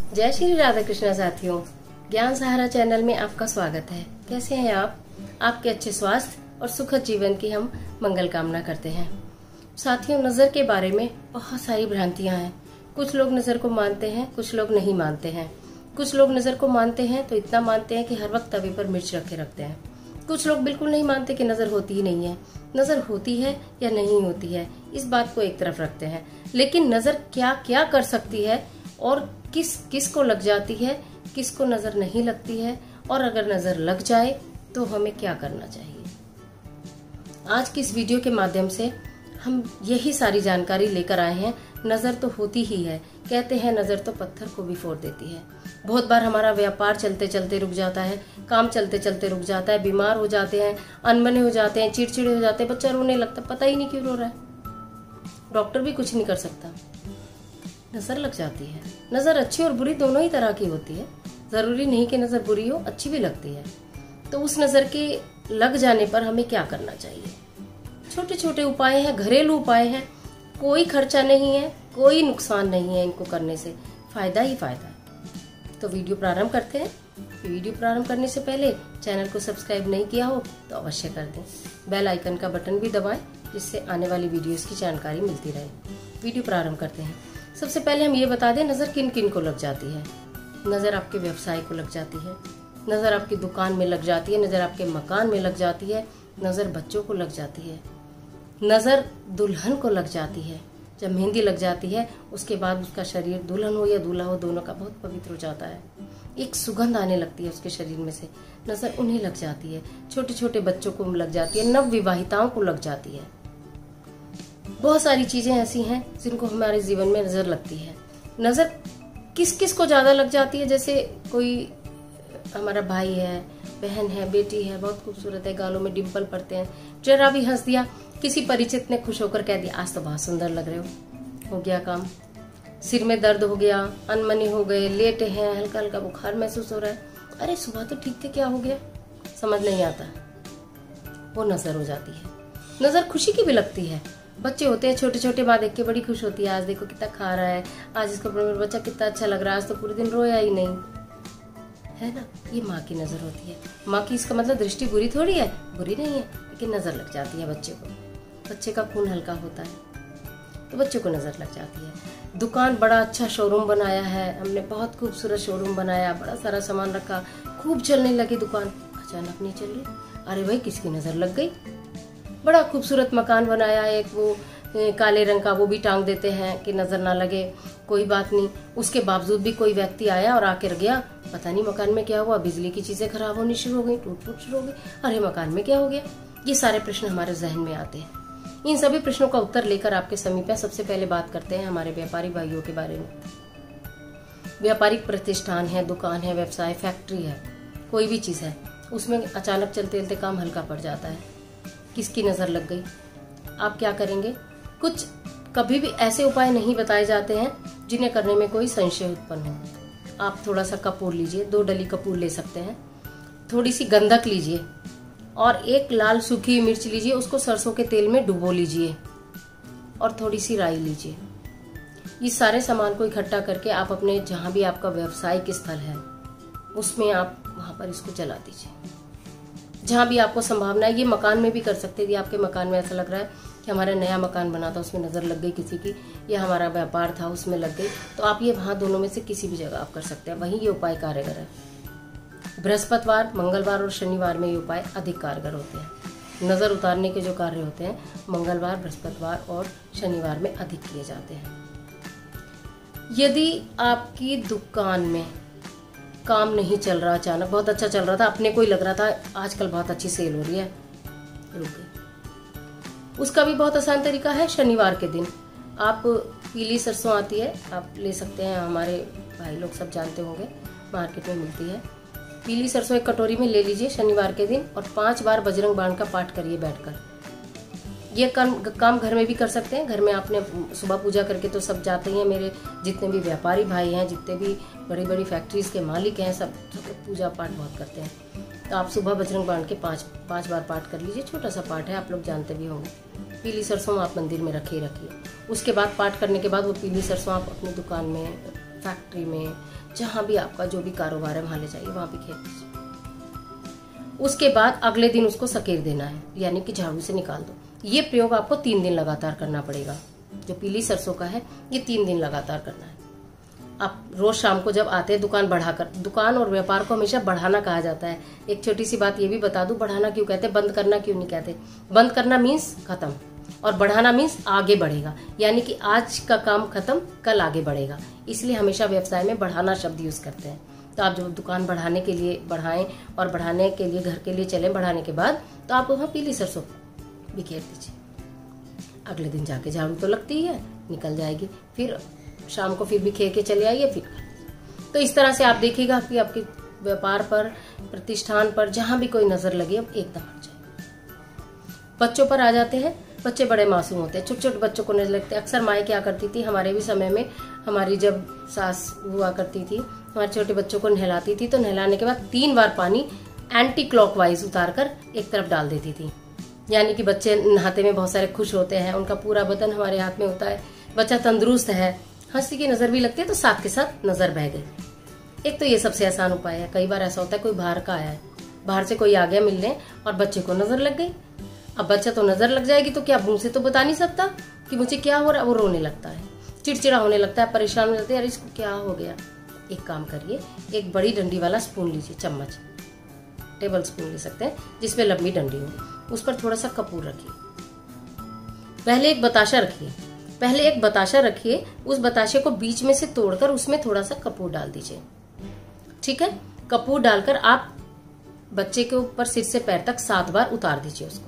जय श्री राधा कृष्णा साथियों, ज्ञान सहारा चैनल में आपका स्वागत है। कैसे हैं आप? आपके अच्छे स्वास्थ्य और सुखद जीवन की हम मंगल कामना करते हैं। साथियों, नजर के बारे में बहुत सारी भ्रांतियां हैं। कुछ लोग नजर को मानते हैं, कुछ लोग नहीं मानते हैं। कुछ लोग नजर को मानते हैं तो इतना मानते हैं कि हर वक्त तवे पर मिर्च रखे रखते हैं। कुछ लोग बिल्कुल नहीं मानते कि नजर होती ही नहीं है। नजर होती है या नहीं होती है, इस बात को एक तरफ रखते हैं, लेकिन नजर क्या क्या कर सकती है और किस किस को लग जाती है, किसको नजर नहीं लगती है, और अगर नजर लग जाए तो हमें क्या करना चाहिए। आज की इस वीडियो के माध्यम से हम यही सारी जानकारी लेकर आए हैं। नजर तो होती ही है, कहते हैं नजर तो पत्थर को भी फोड़ देती है। बहुत बार हमारा व्यापार चलते चलते रुक जाता है, काम चलते चलते रुक जाता है, बीमार हो जाते हैं, अनबने हो जाते हैं, चिड़चिड़े हो जाते हैं, बच्चा रोने लगता है, पता ही नहीं क्यों रो रहा है। डॉक्टर भी कुछ नहीं कर सकता, नजर लग जाती है। नजर अच्छी और बुरी दोनों ही तरह की होती है, जरूरी नहीं कि नजर बुरी हो, अच्छी भी लगती है। तो उस नजर के लग जाने पर हमें क्या करना चाहिए? छोटे छोटे उपाय हैं, घरेलू उपाय हैं, कोई खर्चा नहीं है, कोई नुकसान नहीं है, इनको करने से फायदा ही फायदा है। तो वीडियो प्रारंभ करते हैं। वीडियो प्रारंभ करने से पहले चैनल को सब्सक्राइब नहीं किया हो तो अवश्य कर दें। बेल आइकन का बटन भी दबाएं, जिससे आने वाली वीडियोस की जानकारी मिलती रहे। वीडियो प्रारंभ करते हैं। सबसे पहले हम ये बता दें, नजर किन किन को लग जाती है। नजर आपके व्यवसाय को लग जाती है, नजर आपकी दुकान में लग जाती है, नजर आपके मकान में लग जाती है, नजर बच्चों को लग जाती है, नजर दुल्हन को लग जाती है। जब मेहंदी लग जाती है उसके बाद उसका शरीर, दुल्हन हो या दूल्हा हो, दोनों का बहुत पवित्र हो जाता है। एक सुगंध आने लगती है उसके शरीर में से, नजर उन्हें लग जाती है। छोटे छोटे बच्चों को लग जाती है, नव विवाहिताओं को लग जाती है। बहुत सारी चीजें ऐसी हैं जिनको हमारे जीवन में नजर लगती है। नजर किस किस को ज्यादा लग जाती है? जैसे कोई हमारा भाई है, बहन है, बेटी है, बहुत खूबसूरत है, गालों में डिम्पल पड़ते हैं, जरा भी हंस दिया, किसी परिचित ने खुश होकर कह दिया आज तो बहुत सुंदर लग रहे हो गया काम। सिर में दर्द हो गया, अनमनी हो गए, लेटे हैं, हल्का हल्का बुखार महसूस हो रहा है, अरे सुबह तो ठीक थे, क्या हो गया, समझ नहीं आता, वो नजर हो जाती है। नजर खुशी की भी लगती है। बच्चे होते हैं छोटे छोटे, माँ देख के बड़ी खुश होती है, आज देखो कितना खा रहा है, आज इसका बच्चा कितना अच्छा लग रहा है, आज तो पूरे दिन रोया ही नहीं, है ना। ये माँ की नजर होती है। माँ की इसका मतलब दृष्टि बुरी थोड़ी है, बुरी नहीं है, लेकिन नजर लग जाती है बच्चे को। बच्चे का खून हल्का होता है तो बच्चों को नजर लग जाती है। दुकान, बड़ा अच्छा शोरूम बनाया है हमने, बहुत खूबसूरत शोरूम बनाया, बड़ा सारा सामान रखा, खूब चलने लगी दुकान, अचानक नहीं चल रही, अरे भाई किसकी नजर लग गई। बड़ा खूबसूरत मकान बनाया एक, वो काले रंग का, वो भी टांग देते हैं कि नजर ना लगे, कोई बात नहीं। उसके बावजूद भी कोई व्यक्ति आया और आकर गया, पता नहीं मकान में क्या हुआ, बिजली की चीजें खराब होनी शुरू हो गई, टूट फूट शुरू हो गई, अरे मकान में क्या हो गया। ये सारे प्रश्न हमारे जहन में आते हैं। इन सभी प्रश्नों का उत्तर लेकर आपके समीप है। सबसे पहले बात करते हैं हमारे व्यापारी भाइयों के बारे में। व्यापारिक प्रतिष्ठान है, दुकान है, व्यवसाय, फैक्ट्री है, कोई भी चीज है, उसमें अचानक चलते चलते काम हल्का पड़ जाता है। किसकी नजर लग गई? आप क्या करेंगे? कुछ कभी भी ऐसे उपाय नहीं बताए जाते हैं जिन्हें करने में कोई संशय उत्पन्न हो। आप थोड़ा सा कपूर लीजिए, 2 डली कपूर ले सकते हैं, थोड़ी सी गंधक लीजिए और एक लाल सूखी मिर्च लीजिए, उसको सरसों के तेल में डुबो लीजिए और थोड़ी सी राई लीजिए। इस सारे सामान को इकट्ठा करके आप अपने, जहां भी आपका व्यवसायिक स्थल है उसमें आप वहां पर इसको जला दीजिए। जहां भी आपको संभावना है, ये मकान में भी कर सकते हैं। आपके मकान में ऐसा लग रहा है कि हमारा नया मकान बना था, उसमें नजर लग गई किसी की, या हमारा व्यापार था उसमें लग गई, तो आप ये वहां दोनों में से किसी भी जगह आप कर सकते हैं, वहीं ये उपाय कारगर है। बृहस्पतिवार, मंगलवार और शनिवार में ये उपाय अधिक कारगर होते हैं। नजर उतारने के जो कार्य होते हैं मंगलवार, बृहस्पतिवार और शनिवार में अधिक किए जाते हैं। यदि आपकी दुकान में काम नहीं चल रहा, अचानक बहुत अच्छा चल रहा था, अपने को ही लग रहा था आजकल बहुत अच्छी सेल हो रही है, रुक गई, उसका भी बहुत आसान तरीका है। शनिवार के दिन आप पीली सरसों आती है, आप ले सकते हैं, हमारे भाई लोग सब जानते होंगे, मार्केट में मिलती है। पीली सरसों एक कटोरी में ले लीजिए शनिवार के दिन और 5 बार बजरंग बाण का पाठ करिए बैठकर। ये काम घर में भी कर सकते हैं। घर में आपने सुबह पूजा करके तो सब जाते ही हैं, मेरे जितने भी व्यापारी भाई हैं, जितने भी बड़ी बड़ी फैक्ट्रीज के मालिक हैं, सब पूजा पाठ बहुत करते हैं। तो आप सुबह बजरंग बाण के 5 बार पाठ कर लीजिए। छोटा सा पाठ है, आप लोग जानते भी होंगे। पीली सरसों आप मंदिर में रखिए। उसके बाद पाठ करने के बाद वो पीली सरसों आप अपनी दुकान में फैक्ट्री में, जहां भी आपका जो भी कारोबार है वहां ले जाइए, वहां बिखेर दीजिए। उसके बाद अगले दिन उसको सकेर देना है, यानी कि झाड़ू से निकाल दो। ये प्रयोग आपको 3 दिन लगातार करना पड़ेगा। जो पीली सरसों का है ये 3 दिन लगातार करना है। आप रोज शाम को जब आते हैं दुकान बढ़ाकर, दुकान और व्यापार को हमेशा बढ़ाना कहा जाता है। एक छोटी सी बात ये भी बता दूं, बढ़ाना क्यों कहते हैं, बंद करना क्यों नहीं कहते। बंद करना मीन्स खत्म, और बढ़ाना मीन्स आगे बढ़ेगा, यानी कि आज का काम खत्म कल आगे बढ़ेगा। इसलिए हमेशा व्यवसाय में बढ़ाना शब्द यूज करते हैं। तो आप जब दुकान बढ़ाने के लिए बढ़ाएं और बढ़ाने के लिए घर के लिए चलें, बढ़ाने के बाद तो आप वहाँ पीली सरसों बिखेर दीजिए। अगले दिन जाके झाड़ू तो लगती ही है, निकल जाएगी। फिर शाम को फिर बिखेर के चले आइए फिर। तो इस तरह से आप देखिएगा कि आपके व्यापार पर, प्रतिष्ठान पर जहां भी कोई नजर लगे अब एकदम हट जाए। बच्चों पर आ जाते हैं। बच्चे बड़े मासूम होते हैं, छोटे छोटे बच्चों को नजर लगते हैं। अक्सर माएँ क्या करती थी, हमारे भी समय में, हमारी जब सास हुआ करती थी, हमारे छोटे बच्चों को नहलाती थी तो नहलाने के बाद 3 बार पानी एंटी क्लॉकवाइज उतार कर एक तरफ डाल देती थी। यानी कि बच्चे नहाते में बहुत सारे खुश होते हैं, उनका पूरा बदन हमारे हाथ में होता है, बच्चा तंदुरुस्त है, हंसी की नजर भी लगती है, तो साथ के साथ नजर बह गई। एक तो ये सबसे आसान उपाय है। कई बार ऐसा होता है कोई बाहर का आया है, बाहर से कोई आ गया मिलने और बच्चे को नजर लग गई। अब बच्चा तो नजर लग जाएगी तो क्या मुंह से तो बता नहीं सकता कि मुझे क्या हो रहा है। वो रोने लगता है, चिड़चिड़ा होने लगता है, परेशान हो जाते हैं, अरे इसको क्या हो गया। एक काम करिए, एक बड़ी डंडी वाला स्पून लीजिए, चम्मच, टेबल स्पून ले सकते हैं जिसमें लंबी डंडी हो, उस पर थोड़ा सा कपूर रखिए। पहले एक बताशा रखिए, उस बताशे को बीच में से तोड़कर उसमें थोड़ा सा कपूर डाल दीजिए। ठीक है, कपूर डालकर आप बच्चे के ऊपर सिर से पैर तक 7 बार उतार दीजिए उसको।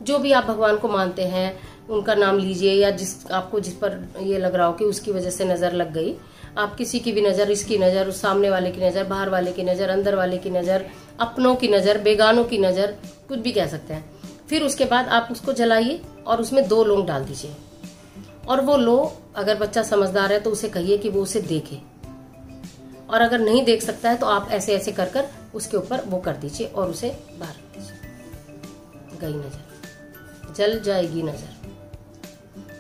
जो भी आप भगवान को मानते हैं उनका नाम लीजिए, या जिस पर ये लग रहा हो कि उसकी वजह से नजर लग गई। आप किसी की भी नजर, इसकी नजर, उस सामने वाले की नजर, बाहर वाले की नजर, अंदर वाले की नजर, अपनों की नजर, बेगानों की नजर, कुछ भी कह सकते हैं। फिर उसके बाद आप उसको जलाइए और उसमें 2 लौंग डाल दीजिए। और वो लो, अगर बच्चा समझदार है तो उसे कहिए कि वो उसे देखे, और अगर नहीं देख सकता है तो आप ऐसे ऐसे कर कर उसके ऊपर वो कर दीजिए और उसे बाहर रख दीजिए। गई नजर, जल जाएगी नजर।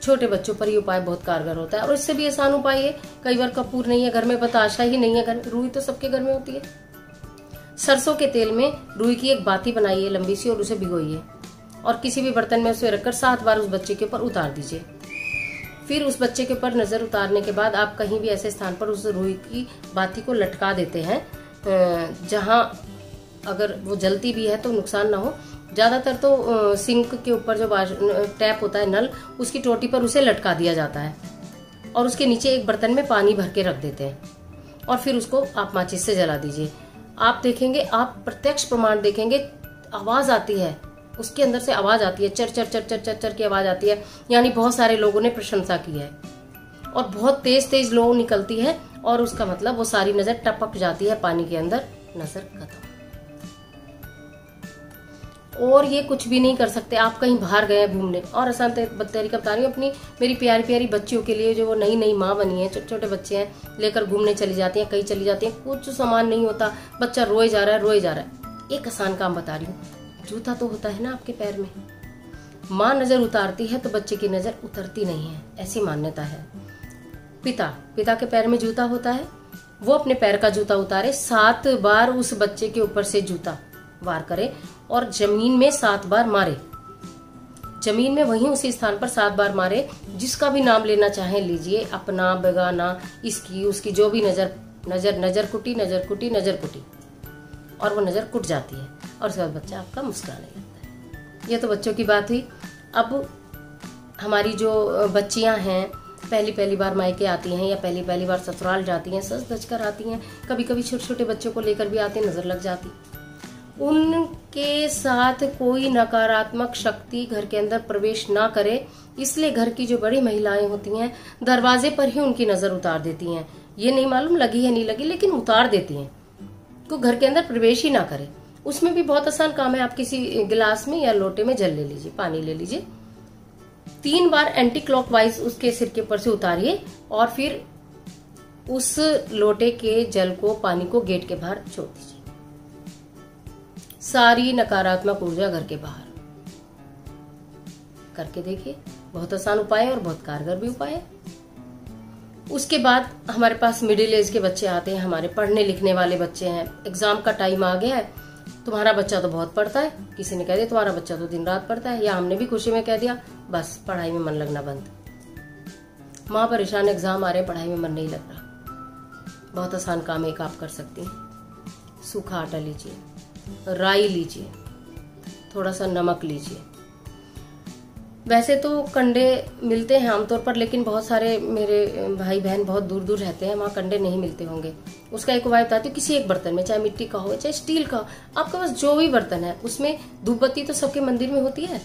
छोटे बच्चों पर ये उपाय बहुत कारगर होता है। और इससे भी आसान उपाय है, कई बार कपूर नहीं है घर में, बताशा ही नहीं है घर में, रुई तो सबके घर में होती है। सरसों के तेल में रुई की एक बाती बनाइए लंबी सी और उसे भिगोइए और किसी भी बर्तन में उसे रखकर 7 बार उस बच्चे के ऊपर उतार दीजिए। फिर उस बच्चे के ऊपर नजर उतारने के बाद आप कहीं भी ऐसे स्थान पर उस रुई की बाती को लटका देते हैं जहां अगर वो जलती भी है तो नुकसान ना हो। ज्यादातर तो सिंक के ऊपर जो टैप होता है, नल, उसकी टोटी पर उसे लटका दिया जाता है और उसके नीचे एक बर्तन में पानी भर के रख देते हैं और फिर उसको आप माचिस से जला दीजिए। आप देखेंगे, आप प्रत्यक्ष प्रमाण देखेंगे, आवाज आती है, उसके अंदर से आवाज आती है, चर चर चर चर चर चर की आवाज आती है। यानी बहुत सारे लोगों ने प्रशंसा की है और बहुत तेज तेज लो निकलती है और उसका मतलब वो सारी नजर टपक जाती है पानी के अंदर, नजर खत्म। और ये कुछ भी नहीं कर सकते। आप कहीं बाहर गए घूमने, और आसान तरीका बता रही हूँ अपनी, मेरी प्यारी प्यारी बच्चियों के लिए, जो वो नई नई माँ बनी है, छोटे छोटे बच्चे हैं, लेकर घूमने चली जाती हैं, कहीं चली जाती हैं, कुछ सामान नहीं होता, बच्चा रोए जा रहा है रोए जा रहा है। एक आसान काम बता रही हूँ, जूता तो होता है ना आपके पैर में, माँ नजर उतारती है तो बच्चे की नजर उतरती नहीं है, ऐसी मान्यता है। पिता के पैर में जूता होता है, वो अपने पैर का जूता उतारे, 7 बार उस बच्चे के ऊपर से जूता वार करे और जमीन में 7 बार मारे। जमीन में वहीं उसी स्थान पर 7 बार मारे। जिसका भी नाम लेना चाहे लीजिए, अपना, बेगाना, इसकी उसकी, जो भी नजर कुटी, और वो नजर कुट जाती है और उसके बाद बच्चा आपका मुस्कुराने लगता है। ये तो बच्चों की बात हुई। अब हमारी जो बच्चियां हैं, पहली बार मायके आती हैं या पहली बार ससुराल जाती हैं, सज धज कर आती हैं, कभी कभी छोटे छोटे बच्चों को लेकर भी आते, नजर लग जाती। उनके साथ कोई नकारात्मक शक्ति घर के अंदर प्रवेश ना करे, इसलिए घर की जो बड़ी महिलाएं होती हैं दरवाजे पर ही उनकी नजर उतार देती हैं। ये नहीं मालूम लगी है नहीं लगी, लेकिन उतार देती हैं, को घर के अंदर प्रवेश ही ना करे। उसमें भी बहुत आसान काम है, आप किसी गिलास में या लोटे में जल ले लीजिए, पानी ले लीजिए, 3 बार एंटी क्लॉकवाइज उसके सिर के ऊपर से उतारिए और फिर उस लोटे के जल को, पानी को गेट के बाहर छोड़ दीजिए। सारी नकारात्मक ऊर्जा घर के बाहर। करके देखिए, बहुत आसान उपाय है और बहुत कारगर भी उपाय है। उसके बाद हमारे पास मिडिल एज के बच्चे आते हैं, हमारे पढ़ने लिखने वाले बच्चे हैं। एग्जाम का टाइम आ गया है, तुम्हारा बच्चा तो बहुत पढ़ता है, किसी ने कह दिया तुम्हारा बच्चा तो दिन रात पढ़ता है, या हमने भी खुशी में कह दिया बस पढ़ाई में मन लगना बंद। माँ परेशान, एग्जाम आ रहे हैं, पढ़ाई में मन नहीं लग रहा। बहुत आसान काम एक आप कर सकती हैं। सूखा आटा लीजिए, राई लीजिए, थोड़ा सा नमक लीजिए। वैसे तो कंडे मिलते हैं आमतौर पर, लेकिन बहुत सारे मेरे भाई बहन बहुत दूर दूर रहते हैं, वहाँ कंडे नहीं मिलते होंगे। उसका एक उपाय बताती हूँ। किसी एक बर्तन में, चाहे मिट्टी का हो चाहे स्टील का हो, आपके पास जो भी बर्तन है उसमें धूप बत्ती तो सबके मंदिर में होती है,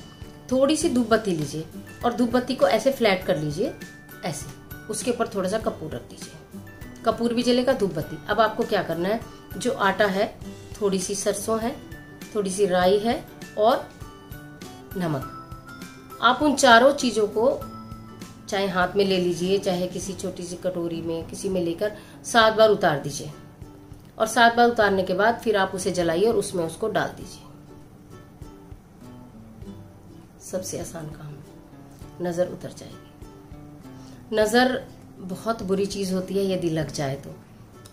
थोड़ी सी धूप बत्ती लीजिए और धूप बत्ती को ऐसे फ्लैट कर लीजिए, ऐसे। उसके ऊपर थोड़ा सा कपूर रख दीजिए, कपूर भी जलेगा, धूप बत्ती। अब आपको क्या करना है, जो आटा है, थोड़ी सी सरसों है, थोड़ी सी राई है और नमक, आप उन चारों चीजों को चाहे हाथ में ले लीजिए, चाहे किसी छोटी सी कटोरी में, किसी में लेकर 7 बार उतार दीजिए। और 7 बार उतारने के बाद फिर आप उसे जलाइए और उसमें उसको डाल दीजिए। सबसे आसान काम है, नजर उतर जाएगी। नजर बहुत बुरी चीज होती है यदि लग जाए तो,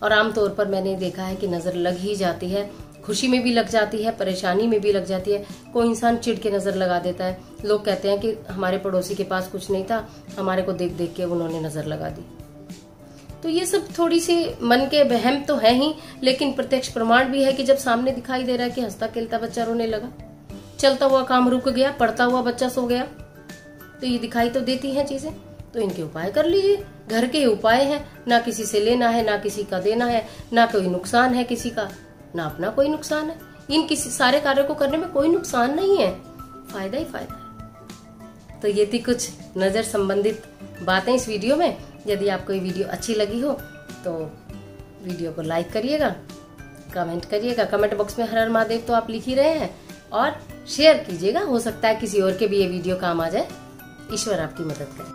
और आमतौर पर मैंने देखा है कि नजर लग ही जाती है। खुशी में भी लग जाती है, परेशानी में भी लग जाती है। कोई इंसान चिढ़ के नजर लगा देता है। लोग कहते हैं कि हमारे पड़ोसी के पास कुछ नहीं था, हमारे को देख देख के उन्होंने नजर लगा दी। तो ये सब थोड़ी सी मन के वहम तो है ही, लेकिन प्रत्यक्ष प्रमाण भी है कि जब सामने दिखाई दे रहा है कि हंसता खेलता बच्चा रोने लगा, चलता हुआ काम रुक गया, पढ़ता हुआ बच्चा सो गया, तो ये दिखाई तो देती हैं चीजें। तो इनके उपाय कर लीजिए, घर के उपाय हैं, ना किसी से लेना है, ना किसी का देना है, ना कोई नुकसान है किसी का, ना अपना कोई नुकसान है। इन किसी सारे कार्यों को करने में कोई नुकसान नहीं है, फायदा ही फायदा है। तो ये थी कुछ नजर संबंधित बातें इस वीडियो में। यदि आपको ये वीडियो अच्छी लगी हो तो वीडियो को लाइक करिएगा, कमेंट करिएगा। कमेंट बॉक्स में हर हर महादेव तो आप लिख ही रहे हैं, और शेयर कीजिएगा, हो सकता है किसी और के भी ये वीडियो काम आ जाए। ईश्वर आपकी मदद करे।